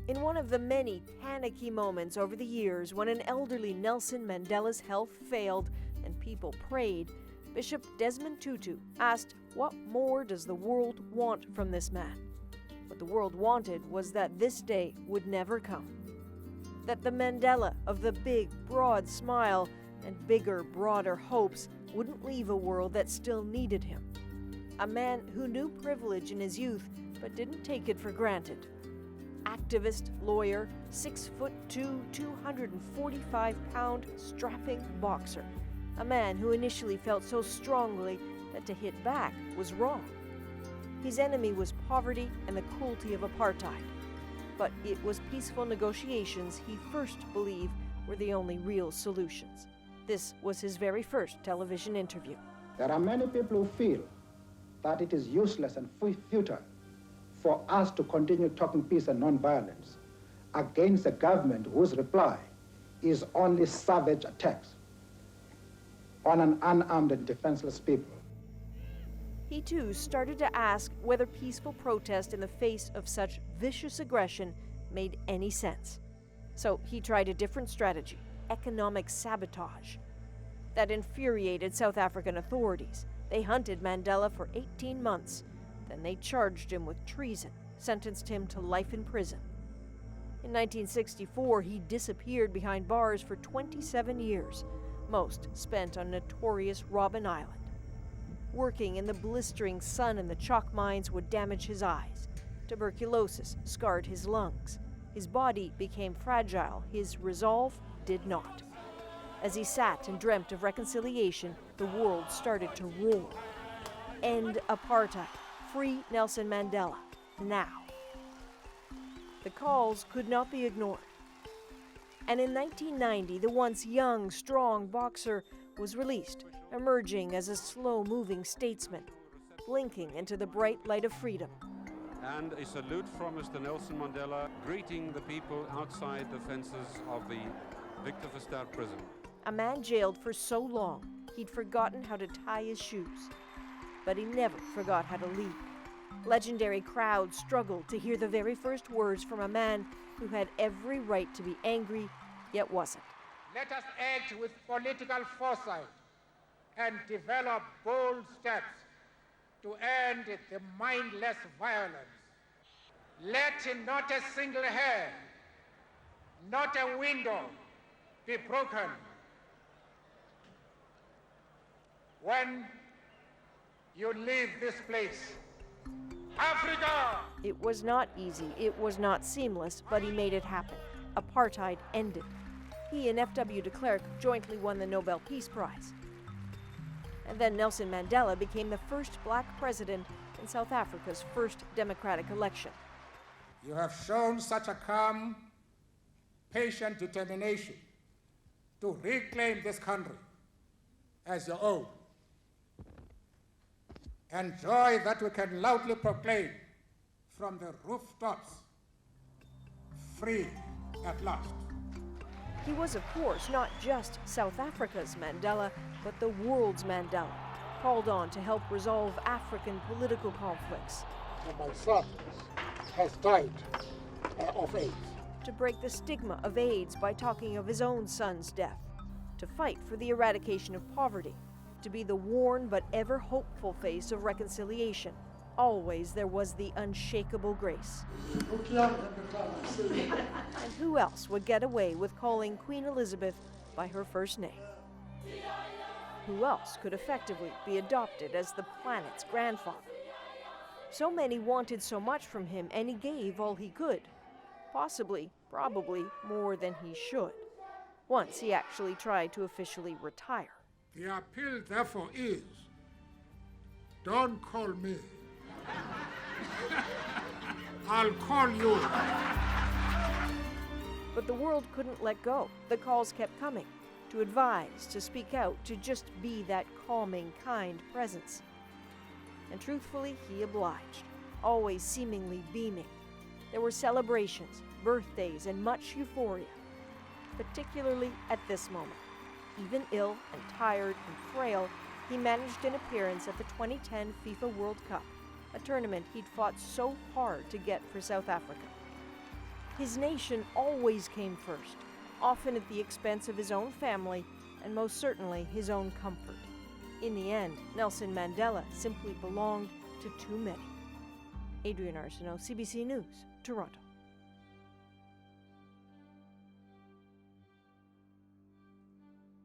In one of the many panicky moments over the years when an elderly Nelson Mandela's health failed and people prayed, Bishop Desmond Tutu asked, what more does the world want from this man? What the world wanted was that this day would never come. That the Mandela of the big, broad smile and bigger, broader hopes wouldn't leave a world that still needed him. A man who knew privilege in his youth but didn't take it for granted. Activist, lawyer, 6'2", 245-pound strapping boxer. A man who initially felt so strongly that to hit back was wrong. His enemy was poverty and the cruelty of apartheid. But it was peaceful negotiations he first believed were the only real solutions. This was his very first television interview. There are many people who feel that it is useless and futile for us to continue talking peace and non-violence against a government whose reply is only savage attacks on an unarmed and defenseless people. He too started to ask whether peaceful protest in the face of such vicious aggression made any sense. So he tried a different strategy, economic sabotage. That infuriated South African authorities. They hunted Mandela for 18 months. Then they charged him with treason, sentenced him to life in prison. In 1964, he disappeared behind bars for 27 years, most spent on notorious Robben Island. Working in the blistering sun in the chalk mines would damage his eyes. Tuberculosis scarred his lungs. His body became fragile. His resolve did not. As he sat and dreamt of reconciliation, the world started to roar. End apartheid. Free Nelson Mandela. Now. The calls could not be ignored. And in 1990, the once young, strong boxer was released, emerging as a slow-moving statesman, blinking into the bright light of freedom. And a salute from Mr. Nelson Mandela, greeting the people outside the fences of the Victor Verster prison. A man jailed for so long, he'd forgotten how to tie his shoes. But he never forgot how to lead. Legendary crowds struggled to hear the very first words from a man who had every right to be angry, yet wasn't. Let us act with political foresight and develop bold steps to end the mindless violence. Let not a single hair, not a window be broken. When you leave this place, Africa! It was not easy, it was not seamless, but he made it happen. Apartheid ended. He and F.W. de Klerk jointly won the Nobel Peace Prize. And then Nelson Mandela became the first black president in South Africa's first democratic election. You have shown such a calm, patient determination to reclaim this country as your own. And joy that we can loudly proclaim from the rooftops, free at last. He was, of course, not just South Africa's Mandela, but the world's Mandela, called on to help resolve African political conflicts. And my son has died of AIDS. To break the stigma of AIDS by talking of his own son's death. To fight for the eradication of poverty. To be the worn but ever hopeful face of reconciliation. Always there was the unshakable grace. And who else would get away with calling Queen Elizabeth by her first name? Who else could effectively be adopted as the planet's grandfather? So many wanted so much from him, and he gave all he could. Possibly, probably, more than he should. Once he actually tried to officially retire. The appeal, therefore, is, don't call me. I'll call you. But the world couldn't let go. The calls kept coming. To advise, to speak out, to just be that calming, kind presence. And truthfully, he obliged, always seemingly beaming. There were celebrations, birthdays, and much euphoria, particularly at this moment. Even ill and tired and frail, he managed an appearance at the 2010 FIFA World Cup, a tournament he'd fought so hard to get for South Africa. His nation always came first, often at the expense of his own family and most certainly his own comfort. In the end, Nelson Mandela simply belonged to too many. Adrienne Arsenault, CBC News, Toronto.